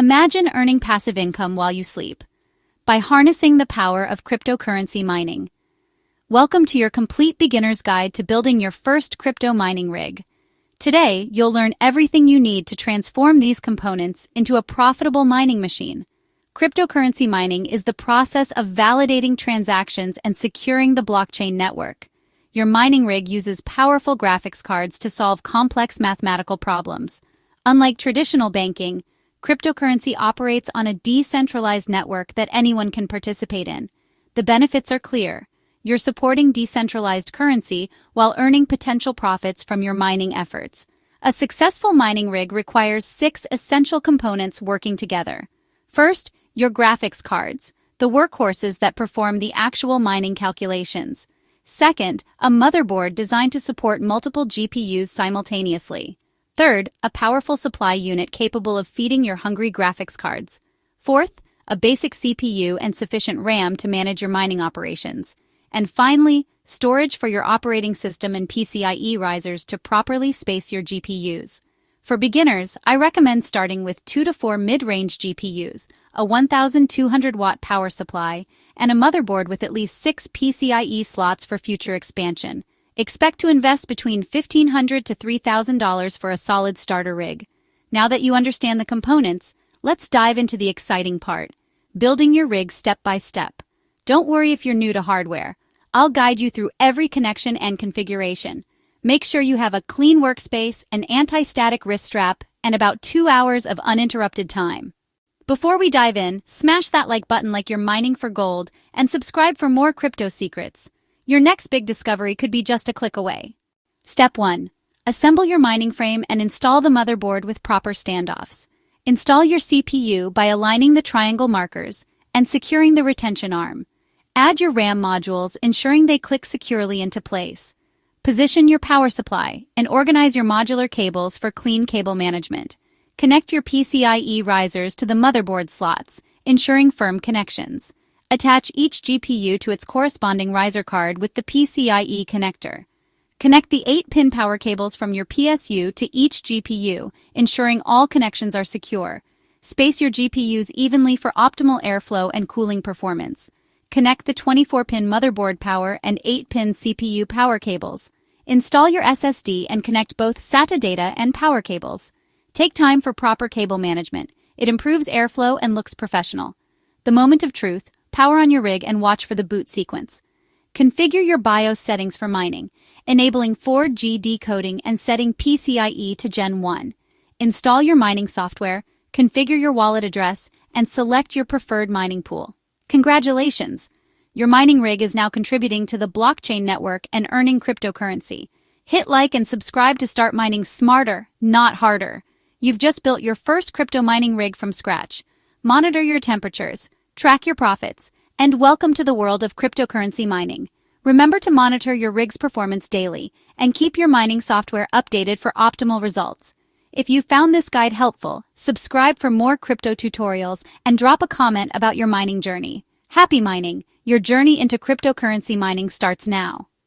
Imagine earning passive income while you sleep by harnessing the power of cryptocurrency mining. Welcome to your complete beginner's guide to building your first crypto mining rig. Today, you'll learn everything you need to transform these components into a profitable mining machine. Cryptocurrency mining is the process of validating transactions and securing the blockchain network. Your mining rig uses powerful graphics cards to solve complex mathematical problems. Unlike traditional banking, cryptocurrency operates on a decentralized network that anyone can participate in. The benefits are clear. You're supporting decentralized currency while earning potential profits from your mining efforts. A successful mining rig requires 6 essential components working together. First, your graphics cards, the workhorses that perform the actual mining calculations. Second, a motherboard designed to support multiple GPUs simultaneously. Third, a powerful supply unit capable of feeding your hungry graphics cards. Fourth, a basic CPU and sufficient RAM to manage your mining operations. And finally, storage for your operating system and PCIe risers to properly space your GPUs. For beginners, I recommend starting with 2 to 4 mid-range GPUs, a 1,200-watt power supply, and a motherboard with at least 6 PCIe slots for future expansion. Expect to invest between $1,500 to $3,000 for a solid starter rig. Now that you understand the components, let's dive into the exciting part, building your rig step by step. Don't worry if you're new to hardware. I'll guide you through every connection and configuration. Make sure you have a clean workspace, an anti-static wrist strap, and about 2 hours of uninterrupted time. Before we dive in, smash that like button like you're mining for gold, and subscribe for more crypto secrets. Your next big discovery could be just a click away. Step 1. Assemble your mining frame and install the motherboard with proper standoffs. Install your CPU by aligning the triangle markers and securing the retention arm. Add your RAM modules, ensuring they click securely into place. Position your power supply and organize your modular cables for clean cable management. Connect your PCIe risers to the motherboard slots, ensuring firm connections. Attach each GPU to its corresponding riser card with the PCIe connector. Connect the 8-pin power cables from your PSU to each GPU, ensuring all connections are secure. Space your GPUs evenly for optimal airflow and cooling performance. Connect the 24-pin motherboard power and 8-pin CPU power cables. Install your SSD and connect both SATA data and power cables. Take time for proper cable management. It improves airflow and looks professional. The moment of truth, power on your rig and watch for the boot sequence. Configure your BIOS settings for mining, enabling 4G decoding and setting PCIe to Gen 1. Install your mining software, configure your wallet address, and select your preferred mining pool. Congratulations! Your mining rig is now contributing to the blockchain network and earning cryptocurrency. Hit like and subscribe to start mining smarter, not harder. You've just built your first crypto mining rig from scratch. Monitor your temperatures, track your profits, and welcome to the world of cryptocurrency mining. Remember to monitor your rig's performance daily and keep your mining software updated for optimal results. If you found this guide helpful, subscribe for more crypto tutorials and drop a comment about your mining journey. Happy mining! Your journey into cryptocurrency mining starts now.